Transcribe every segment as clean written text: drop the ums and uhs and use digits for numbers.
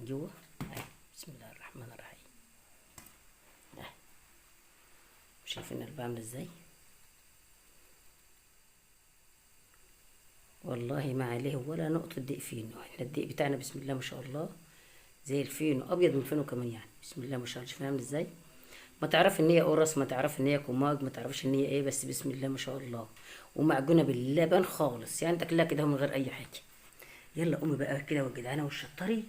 جوه. بسم الله الرحمن الرحيم. شايفين القلب عامل ازاي؟ والله ما عليه ولا نقطة دقيق فينو. احنا الدقيق بتاعنا بسم الله ما شاء الله زي الفينو، ابيض من الفينو كمان يعني. بسم الله ما شاء الله. شوفنا عامل ازاي؟ ما تعرف ان هي قرص، ما تعرف ان هي كوماج، ما تعرفش ان هي ايه، بس بسم الله ما شاء الله. ومعجونه باللبن خالص يعني، تاكلها كده من غير اي حاجه. يلا قومي بقى كده والجدعانه والشطري،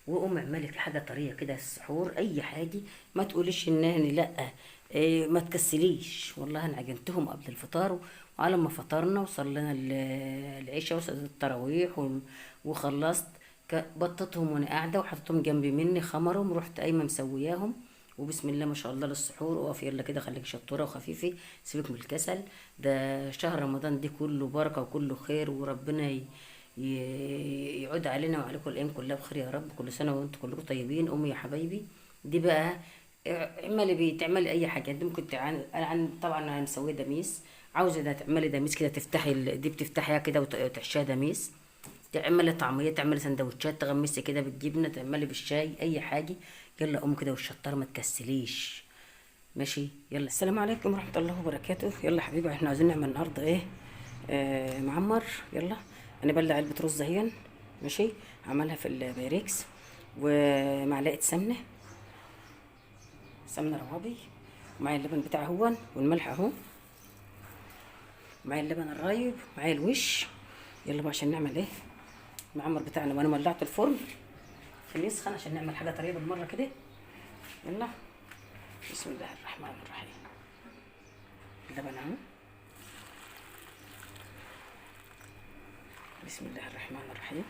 وقومي اعملي حاجه طريه كده السحور، اي حاجه. ما تقوليش ان لا. إيه، ما تكسليش. والله انا عجنتهم قبل الفطار، وعلى ما فطرنا وصلينا العشاء وصليت التراويح وخلصت. بطتهم وانا قاعده وحطيتهم جنبي مني، خمرهم، رحت قايمه مسوياهم. وبسم الله ما شاء الله للسحور. اقف يلا كده، خليك شطوره وخفيفه، سيبك من الكسل. ده شهر رمضان دي كله بركه وكله خير، وربنا يعود علينا وعليكم الايام كلها بخير يا رب. كل سنه وانتم كلكم طيبين. امي يا حبايبي دي بقى، اعملي تعملي اي حاجه. انت ممكن طبعا انا مسويه دميس. عاوزه ده تعملي دميس كده، تفتحي دي بتفتحيها كده وتحشيها دميس. تعملي طعميه، تعملي سندوتشات، تغمسي كده بالجبنه، تعملي بالشاي، اي حاجه. يلا قومي كده والشطاره، ما تكسليش. ماشي. يلا السلام عليكم ورحمه الله وبركاته. يلا حبيبي، احنا عايزين نعمل النهارده ايه؟ معمر. يلا انا بلع علبه رز اهي. ماشي. عملها في البايركس، ومعلقه سمنه روابي، ومعايا اللبن بتاعي هون، والملح اهو، معايا اللبن الرايب، معايا الوش. يلا بقى عشان نعمل ايه المعمر بتاعنا. وانا ولعت الفرن عشان يسخن، عشان نعمل حاجه طريه بالمره كده. يلا بسم الله الرحمن الرحيم. اللبن اهو. بسم الله الرحمن الرحيم.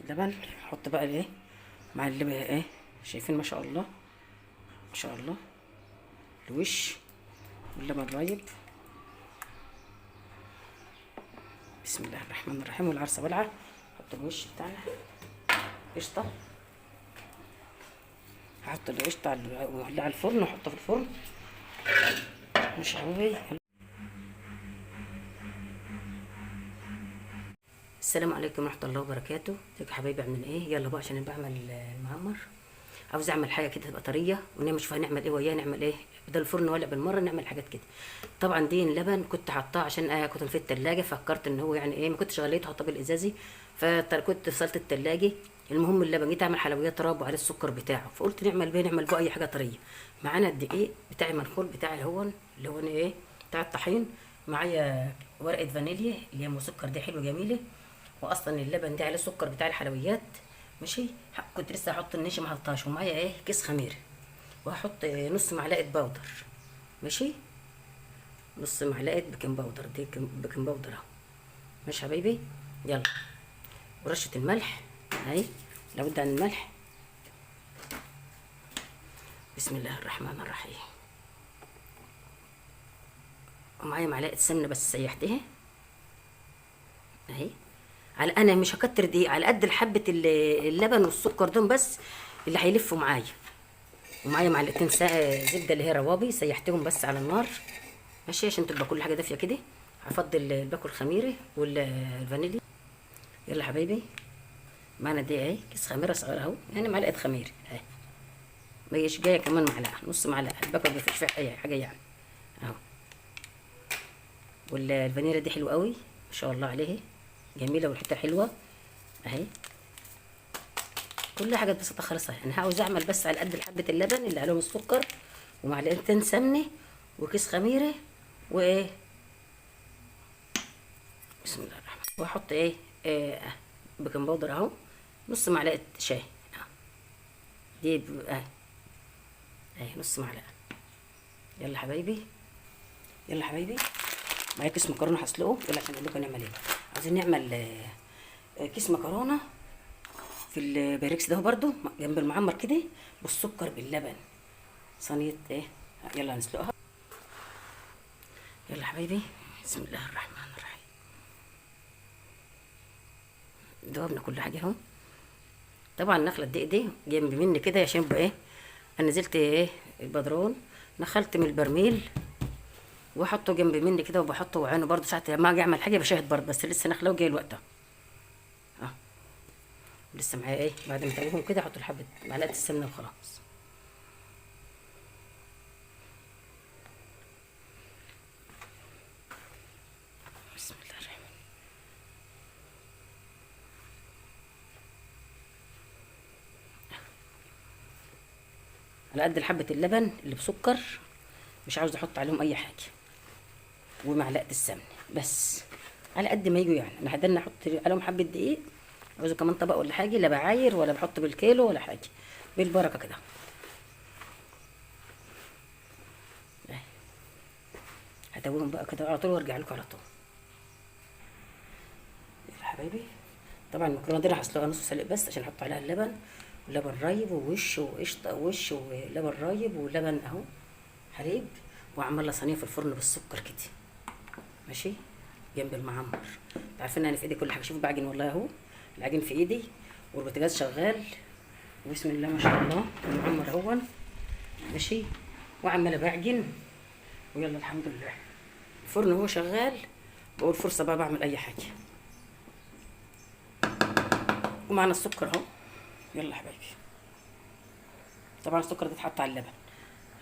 اللبن حط بقى الايه مع اللبن ايه. شايفين ما شاء الله ما شاء الله الوش واللبن رايب. بسم الله الرحمن الرحيم. والعرسه بلعه. حط الوش بتاعنا قشطه. هحط القشطه على الفرن واحطه في الفرن. مش حبيبي. السلام عليكم ورحمه الله وبركاته. ازيكم يا حبايبي، عاملين ايه؟ يلا بقى عشان بعمل المعمر. عاوز اعمل حاجه كده تبقى طريه، ونعمل شوف هنعمل ايه وياه. نعمل ايه بدل الفرن ولا بالمره نعمل حاجات كده. طبعا دي اللبن كنت حاطاه عشان كنت في التلاجة، فكرت ان هو يعني ايه، ما كنتش غليته، حطاه بالازازي، فكنت فصلت التلاجة. المهم اللبن، جيت اعمل حلويات راب وعليه السكر بتاعه، فقلت نعمل بقى اي حاجه طريه. معانا الدقيق بتاعي منخول بتاعي اللي هو ايه بتاع الطحين. معايا ورقه فانيليا اللي هي مسكر، دي حلوه جميله. واصلا اللبن ده عليه سكر بتاع الحلويات. ماشي. كنت لسه هحط النشا ما حطهاش. ومعايا ايه كيس خميره، وهحط نص معلقه باودر. ماشي. نص معلقه بيكنج باودر، دي بيكنج باودر اهو. ماشي حبايبي. يلا. ورشه الملح اهي، لابد عن الملح. بسم الله الرحمن الرحيم. ومعايا معلقه سمنه بس سيحتها اهي. انا مش هكتر دقيق، على قد حبه اللبن والسكر دول بس اللي هيلفوا معايا. ومعايا معلقتين زبده اللي هي روابي، سيحتهم بس على النار. ماشي، عشان تبقى كل حاجه دافيه كده. هفضل الباكو الخميري والفانيليا. يلا حبايبي، معانا دي اهي كيس خميره صغيره اهو، يعني معلقه خميره اهي. مش جايه كمان معلقه، نص معلقه. الباكو ما فيش فيها اي حاجه يعني اهو. والفانيليا دي حلوه قوي ما شاء الله عليها، جميله وريحتها حلوه اهي. كل حاجه بسيطه خالص اهي. انا عاوز اعمل بس على قد حبه اللبن اللي عليهم السكر، ومعلقتين سمنه، وكيس خميره، وايه. بسم الله الرحمن. واحط ايه بيكنج باودر اهو، نص معلقه شاي اهو. دي اهي نص معلقه. يلا حبايبي، يلا حبايبي. معايا كيس مكرونه هسلقه. يلا عشان اقول لكم نعمل ايه. عايزين نعمل كيس مكرونه في البايركس ده برضو جنب المعمر كده، بالسكر باللبن، صينيه ايه. يلا نسلقها. يلا حبايبي، بسم الله الرحمن الرحيم. دوبنا كل حاجه اهو. طبعا نخله الدقيق دي جنب مني كده عشان يبقى ايه. انا نزلت ايه البدرون، نخلت من البرميل واحطه جنب مني كده، وبحطه وعينه برضه ساعه ما اجي اعمل حاجه بشاهد برضه، بس لسه نخله وجاي الوقت اهو. لسه معايا ايه بعد ما تقلبهم كده احط حبه معلقه السمنه وخلاص. بسم الله الرحمن. على قد حبه اللبن اللي بسكر، مش عاوز احط عليهم اي حاجه، ومعلقه السمنه بس على قد ما يجوا يعني. انا هدنا احط عليهم حبه دقيق، عاوزه كمان طبق ولا حاجه، لا بعاير ولا بحط بالكيلو ولا حاجه، بالبركه كده. هتوهم بقى كده على طول وارجع لكم على طول يا حبايبي. طبعا المكرونه دي انا هسلقها نص سلق بس عشان احط عليها اللبن، ولبن رايب ووش وقشطه ووش ولبن رايب ولبن اهو حليب، واعمل لها صينيه في الفرن بالسكر كده ماشي جنب المعمر. عارفين انا في ايدي كل حاجه، شوفوا بعجن والله اهو، العجين في ايدي والبوتاجاز شغال، وبسم الله ما شاء الله المعمر اهون ماشي، وعماله بعجن ويلا الحمد لله. الفرن هو شغال، بقول فرصه بقى بعمل اي حاجه. ومعنا السكر اهو، يلا حبايبي. طبعا السكر ده اتحط على اللبن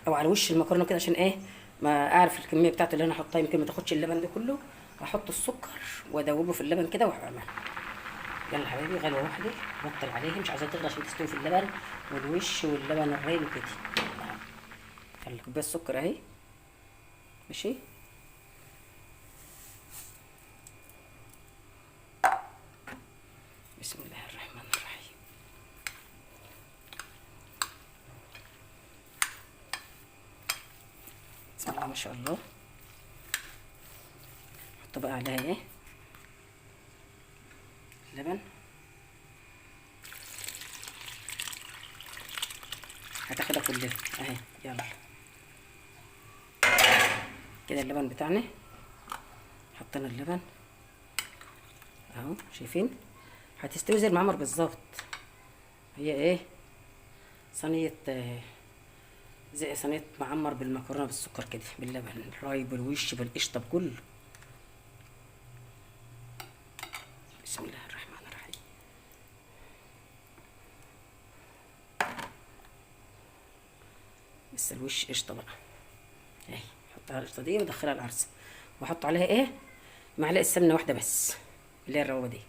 او على وش المكرونه كده عشان ايه ما اعرف الكميه بتاعته اللي انا احطها، يمكن ما تاخدش اللبن ده كله. احط السكر وادوبه في اللبن كده واعملها. يلا حبايبي غلوه واحده بطل عليه، مش عايزاها تغلى عشان تستوي في اللبن والوش واللبن الرايب وكده. يلا كوبايه السكر اهي ماشي. بسم الله الرحمن الرحيم. بسم الله ما شاء الله. احط بقى عليها ايه لبن، هتاخدها كلها اهي. يلا كده اللبن بتاعنا، حطينا اللبن اهو شايفين، هتستوي زي المعمر بالظبط. هي ايه صينيه زي صينيه معمر بالمكرونه بالسكر كده، باللبن الرايب بالوش بالقشطه بكله. بسم الله الرحمن الرحيم. لسه الوش قشطه بقى اهي، احط على القشطه دي وادخلها العرسه، واحط عليها ايه معلقه سمنه واحده بس اللي هي الروه دي.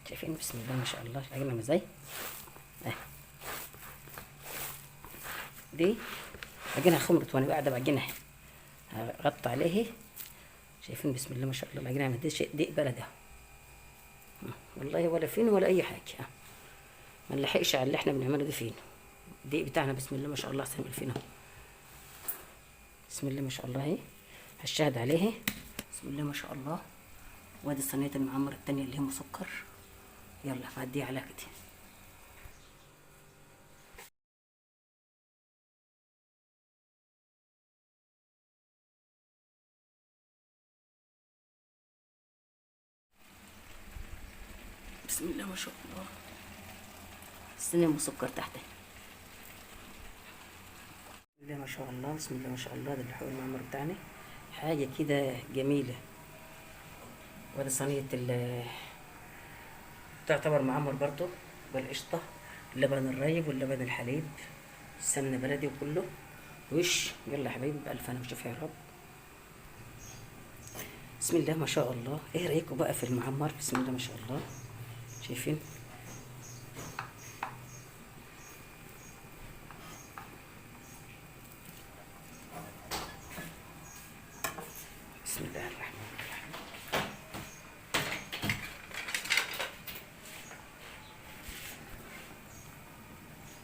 شايفين بسم الله ما شاء الله العجينه ازاي اهي. دي عجينه خمرت وانا قاعده بعجنها، هغطي عليه. شايفين بسم الله ما شاء الله العجينه عملت شيء دقيق بلد اهو والله، ولا فين ولا اي حاجه. ما نلحقش على اللي احنا بنعمله ده فين. الدقيق بتاعنا بسم الله ما شاء الله احسن من فينا. بسم الله ما شاء الله اهي، هشهد عليه بسم الله ما شاء الله. وادي صينيه المعمر التانية اللي هي مسكر، يلا هعديها على كده. بسم الله ما شاء الله الصينيه مسكر تحت. بسم الله ما شاء الله بسم الله ما شاء الله. ده اللحوم المعمر بتاعنا حاجه كده جميله. وادي صينيه تعتبر معمر برضو بالقشطه، اللبن الرايب واللبن الحليب، السمنه بلدي وكله وش. يلا يا حبايبي بألف انا وشوف يا رب. بسم الله ما شاء الله. ايه رايكم بقى في المعمر؟ بسم الله ما شاء الله شايفين. بسم الله الرحمن الرحيم.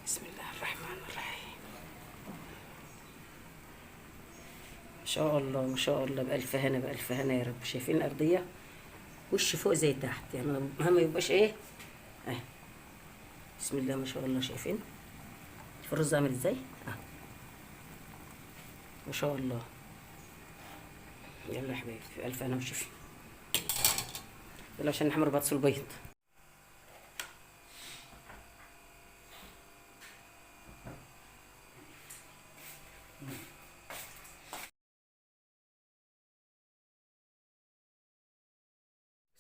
بسم الله الرحمن الرحيم. ما شاء الله ما شاء الله بألف هنا بألف هنا يا رب. شايفين الأرضية وش فوق زي تحت، يعني مهما ما يبقاش ايه اهي. بسم الله ما شاء الله شايفين الرز عامل ازاي ما شاء الله. يلا يا حبايبي ألف هنا وشفي. يلا عشان نحمر بطس البيض.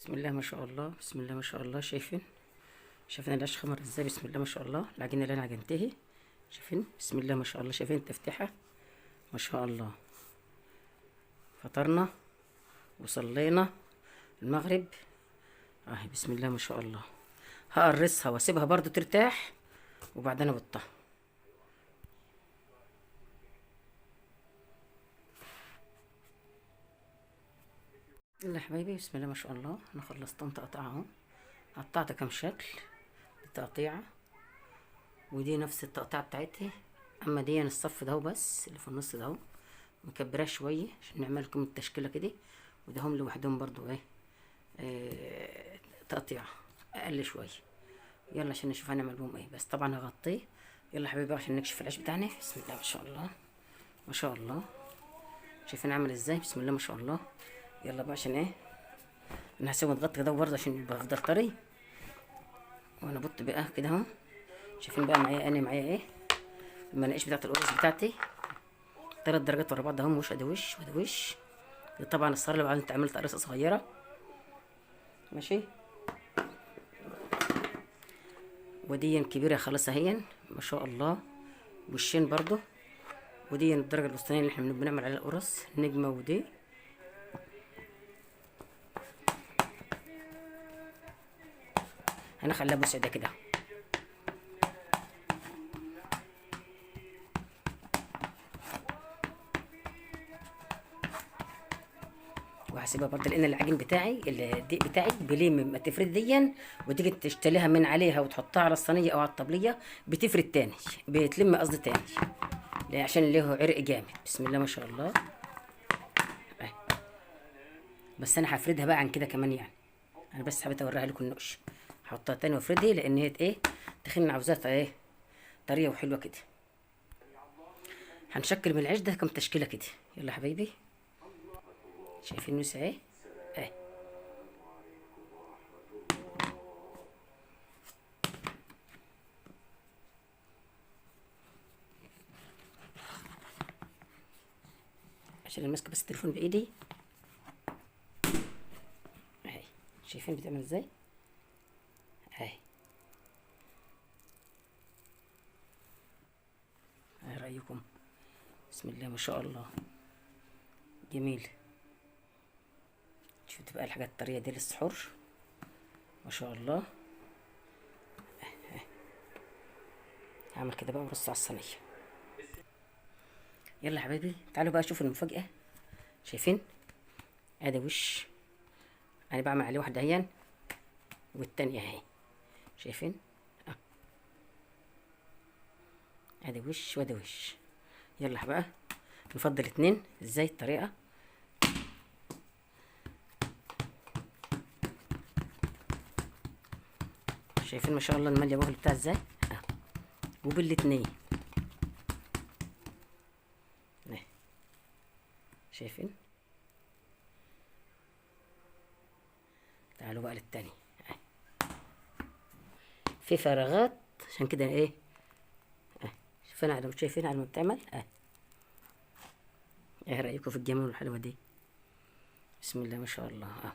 بسم الله ما شاء الله، بسم الله ما شاء الله. شايفين العيش خمر ازاي؟ بسم الله ما شاء الله. العجينه اللي انا عجنتها شايفين؟ بسم الله ما شاء الله. شايفين التفتيحه؟ ما شاء الله. فطرنا وصلينا المغرب اهي. بسم الله ما شاء الله. هقرصها واسيبها برضو ترتاح وبعدين ابطها. يلا يا حبايبي، بسم الله ما شاء الله. انا خلصت تقطع اهو. قطعت كام شكل التقطيعه، ودي نفس التقطيعه بتاعتها. اما دي الصف ده بس اللي في النص ده مكبراه شويه عشان نعمل لكم التشكيله كده، وده هم لوحدهم برضو ايه تقطيع اقل شويه. يلا عشان نشوف هنعمل بهم ايه. بس طبعا هغطيه. يلا حبيبي عشان نكشف العيش بتاعنا. بسم الله ما شاء الله ما شاء الله. شايفين عامل ازاي؟ بسم الله ما شاء الله. يلا بقى عشان ايه انا هسيبه متغطي كده برضه عشان يبقى افضل طري. وانا بط بقى كده اهو. شايفين بقى معايا انا معايا ايه المناقيش بتاعت القرص بتاعتي 3 درجات ورا بعض اهم. وش ادي وش وادي وش. طبعا الصار اللي بعد عملت قرصه صغيره ماشي. ودي كبيره خلاص اهي ما شاء الله. وشين برضو. ودي الدرجه الوسطانيه اللي احنا بنعمل عليها القرص نجمه. ودي هنخليها مسعده كده. وهسيبها برضه لان العجين بتاعي الدقيق بتاعي بليه ما تفرد ديا وتيجي تشتليها من عليها وتحطها على الصينيه او على الطبليه بتفرد تاني، بتلم قصدي تاني عشان له عرق جامد. بسم الله ما شاء الله. بس انا هفردها بقى عن كده كمان يعني. انا بس حبيت اوريها لكم النقش. هحطها تاني وافردها لان هي ايه تخين عاوزاها ايه طريه وحلوه كده. هنشكل من العيش ده كم تشكيله كده. يلا يا حبايبي شايفين نوسع ايه اهي. عشان ماسكه بس التليفون بايدي اهي. شايفين بتعمل ازاي اهي. ايه رايكم؟ بسم الله ما شاء الله. جميل. شوف بقى الحاجات الطريه دي للسحور ما شاء الله. هعمل كده بقى ورص على الصينيه. يلا يا حبايبي تعالوا بقى شوفوا المفاجاه. شايفين ادي وش انا بعمل عليه واحده اهي والتانيه اهي. شايفين ادي وش وادي وش. يلا بقى نفضل 2 ازاي الطريقه. شايفين ما شاء الله الماليه بوهل بتاع ازاي وبالاتنين شايفين. تعالوا بقى للتاني في فراغات عشان كده ايه شايفين على شايفين على ما بتعمل ايه رايكم في الجمال والحلوه دي؟ بسم الله ما شاء الله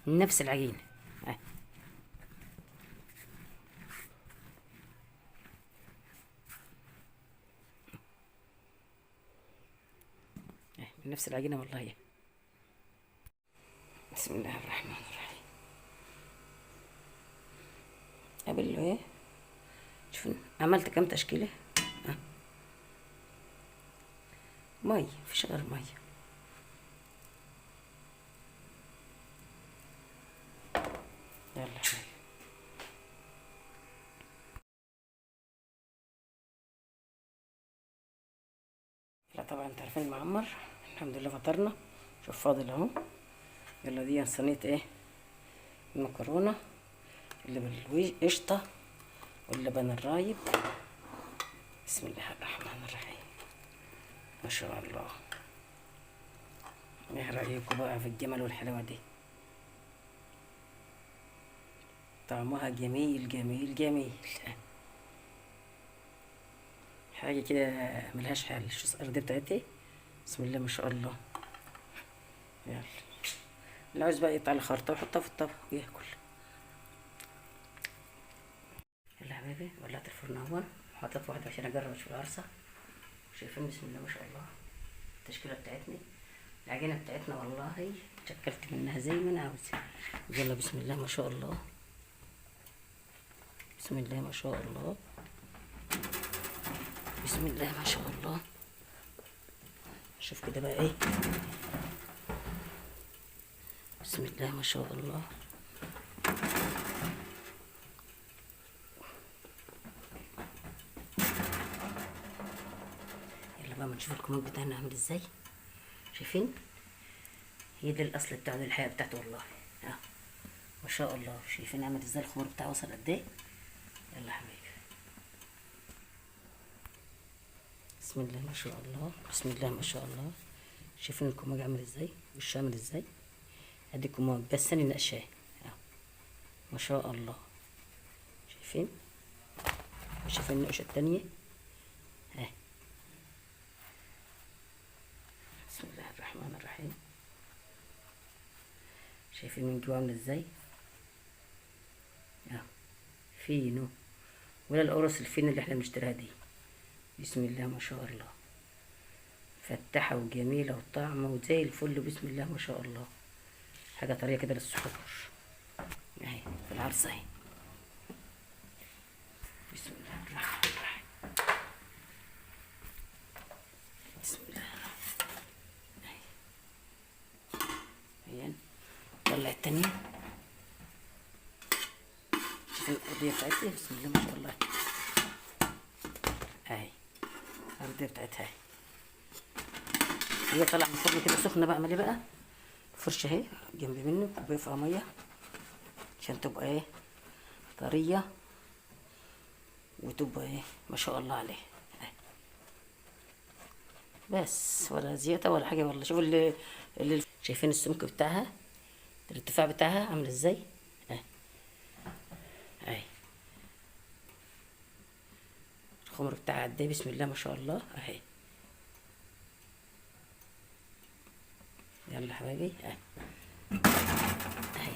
نفس العجين نفس العجينه والله. بسم الله الرحمن الرحيم. قبل له ايه شوفوا عملت كام تشكيله ميه مفيش غير ميه. يلا حبيبي. لا طبعا انت عارفين المعمر. الحمد لله فطرنا. شوف فاضل اهو. يلا دي صينية ايه؟ المكرونة اللي بالقشطة واللبن الرايب. بسم الله الرحمن الرحيم. ما شاء الله. ايه رأيكم بقى في الجمال والحلاوة دي؟ طعمها جميل جميل جميل. حاجة كده ملهاش حل. شو الأرض بتاعتي؟ بسم الله ما شاء الله. يلا اللي عاوز بقى يقطع الخرطة ويحطها في الطبق وياكل. يلا يا حبيبي ولعت الفرن اهون وحطيت واحدة عشان اجرب اشوف العرصة. شايفين بسم الله ما شاء الله التشكيلة بتاعتنا. العجينة بتاعتنا والله شكلت منها زي ما انا عاوزة. يلا بسم الله ما شاء الله. بسم الله ما شاء الله. بسم الله ما شاء الله. شوف كده بقى ايه. بسم الله ما شاء الله. يلا بقى ما نشوف الكمون بتاعنا عامل ازاي. شايفين؟ هي دي الاصل بتاعه، دي الحقيقة بتاعته والله. ما شاء الله. شايفين عامل ازاي الخمر بتاعه وصل قد ايه. يلا حبيبي. بسم الله ما شاء الله. بسم الله ما شاء الله. شايفين الكماج عامل ازاي، وش عامل ازاي. ادي كماج بس انا نقشاه. ما شاء الله. شايفين؟ شايفين النقشة التانية اهي. بسم الله الرحمن الرحيم. شايفين من جوا عامل ازاي. فينو ولا القرص الفين اللي احنا بنشتريها دي. بسم الله ما شاء الله. فتحة وجميلة وطعمة وزي الفل. بسم الله ما شاء الله. حاجة طرية كده للسحور اهي في العرصة اهي. بسم الله الرحمن الرحيم. بسم الله اهي. هي طلع التانية. شوف الأرضية بتاعتها. بسم الله ما شاء الله اهي. الأرضية بتاعتها اهي. هي طالعة من الفرن كده سخنة بقى. اعملي بقى فرشة اهي جنب منك كوباية فيها مية عشان تبقى ايه طرية وتبقى ايه ما شاء الله عليه اهي. بس ولا زيادة ولا حاجة والله. شوفوا اللي شايفين السمك بتاعها، الارتفاع بتاعها عامل ازاي اهي. اهي الخمر بتاعها قد ايه. بسم الله ما شاء الله اهي. يلا حبايبي اهي. اهي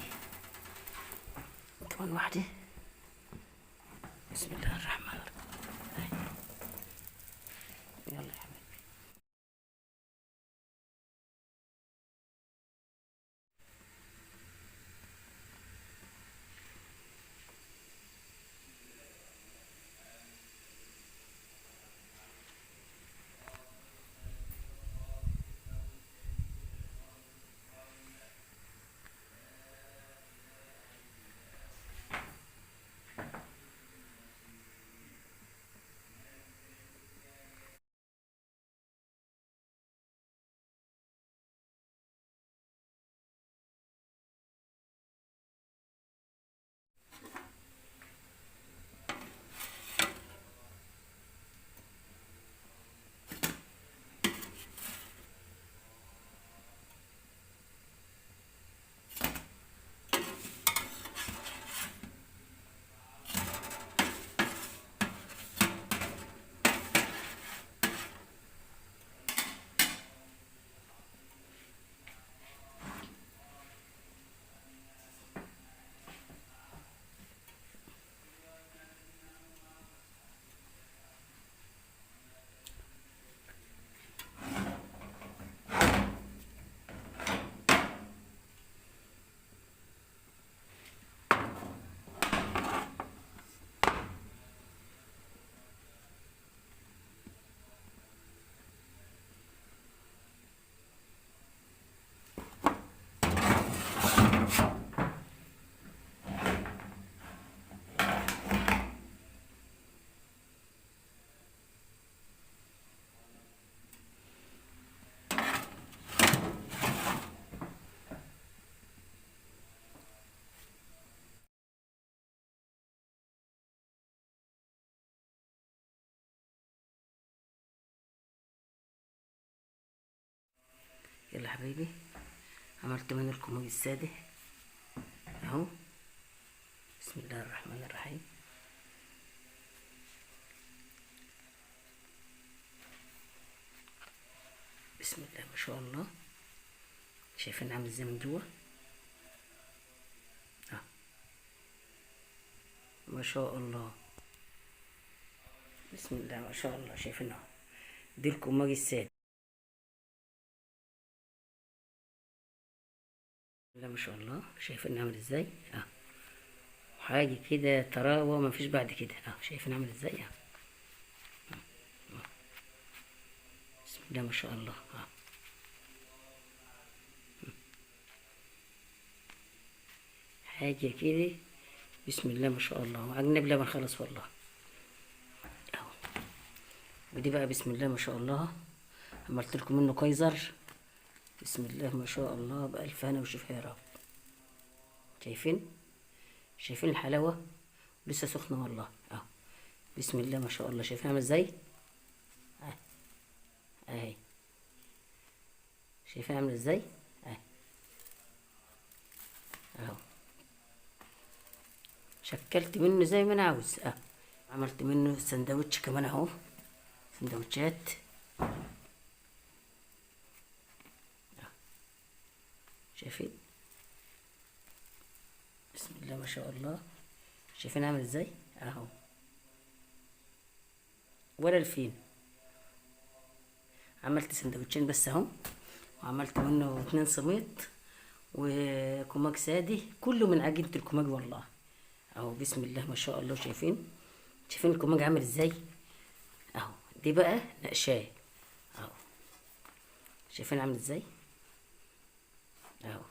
كمان واحدة. بسم الله الرحمن الرحيم اهي. يلا يا حبايبي. يلا حبايبي، عملت منه الكمون الساده اهو. بسم الله الرحمن الرحيم. بسم الله ما شاء الله. شايفين عامل ازاي من جوه؟ ما شاء الله. بسم الله ما شاء الله. شايفين اهو، دي الكماج السادة. لا ما شاء الله. شايفين عامل ازاي؟ حاجة كده تراوة ما فيش بعد كده. شايفين عامل ازاي؟ بسم الله ما شاء الله. حاجة كده بسم الله ما شاء الله. وعجنب لبن خلص والله اهو. ودي بقى بسم الله ما شاء الله، عملت لكم منه كايزر. بسم الله ما شاء الله، بألف هنا وشفا يا رب. شايفين الحلاوة؟ لسه سخنة والله اهو. بسم الله ما شاء الله. شايفين عامل ازاي؟ اهي. شايفين عامل ازاي؟ اهو. شكلت منه زي ما انا عاوز. عملت منه سندوتش كمان اهو، سندوتشات. شايفين؟ بسم الله ما شاء الله. شايفين عامل ازاي؟ اهو. ولا الفين. عملت سندوتشين بس اهو، وعملت منه 2 سميط وكماج سادي، كله من عجينة الكماج والله اهو. بسم الله ما شاء الله. شايفين الكماج عامل ازاي اهو. دي بقى نقشاه اهو. شايفين عامل ازاي اهو.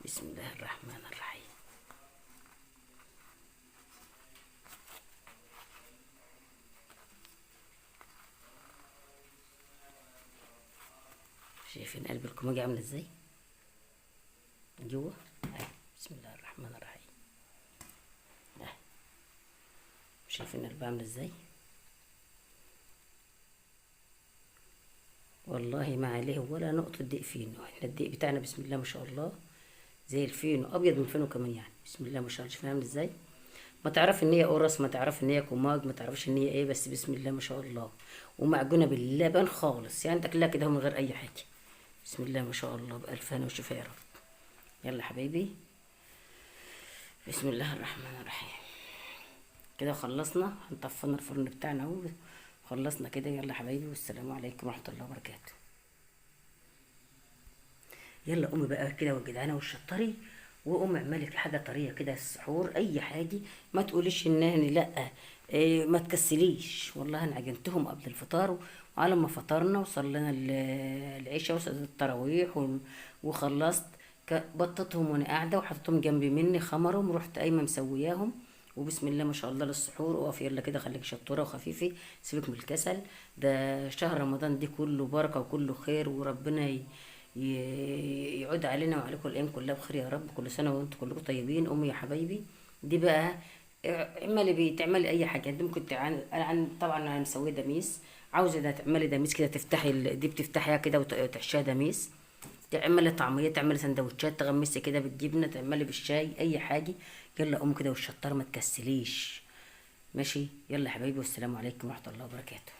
بسم الله الرحمن الرحيم. شايفين قلب الكماج عامل ازاي من جوه اهي. بسم الله الرحمن الرحيم اهي. شايفين قلبها عامل ازاي والله، ما عليه ولا نقطة دقيق فينو. احنا الدقيق بتاعنا بسم الله ما شاء الله زي الفينو، ابيض من فينو كمان يعني. بسم الله ما شاء الله. شايفين عامل ازاي؟ ما تعرف ان هي قرص، ما تعرف ان هي كوماج، ما تعرفش ان هي ايه، بس بسم الله ما شاء الله. ومعجونه باللبن خالص يعني، تاكلها كده من غير اي حاجه. بسم الله ما شاء الله، بألف هنا وشفا يا رب. يلا حبايبي، بسم الله الرحمن الرحيم. كده خلصنا، هنطفينا الفرن بتاعنا اهو. خلصنا كده. يلا حبايبي، والسلام عليكم ورحمه الله وبركاته. يلا قومي بقى كده والجدعانه والشطري، وقوم اعملي حاجه طريه كده السحور، اي حاجه. ما تقوليش ان لا. إيه، ما تكسليش والله. انا عجنتهم قبل الفطار، وعلى ما فطرنا وصلينا العشاء وصليت التراويح وخلصت، بطتهم وانا قاعده وحطيتهم جنبي مني، خمرهم، رحت قايمه مسوياهم. وبسم الله ما شاء الله للسحور. اقف يلا كده، خليك شطوره وخفيفه، سيبك من الكسل. ده شهر رمضان دي كله بركه وكله خير، وربنا يعود علينا وعليكم الايام كلها بخير يا رب. كل سنه وانتم كلكم طيبين. امي يا حبايبي، دي بقى اعملي بيه، تعملي اي حاجه. انت ممكن طبعا انا مسويه دميس. عاوزه ده تعملي دميس كده، تفتحي دي بتفتحيها كده وتحشيها دميس. تعملي طعميه، تعملي سندوتشات، تغمسي كده بالجبنه، تعملي بالشاي، اي حاجه. يلا قوم كده والشطار، ما تكسليش. ماشي. يلا يا حبايبي، والسلام عليكم ورحمه الله وبركاته.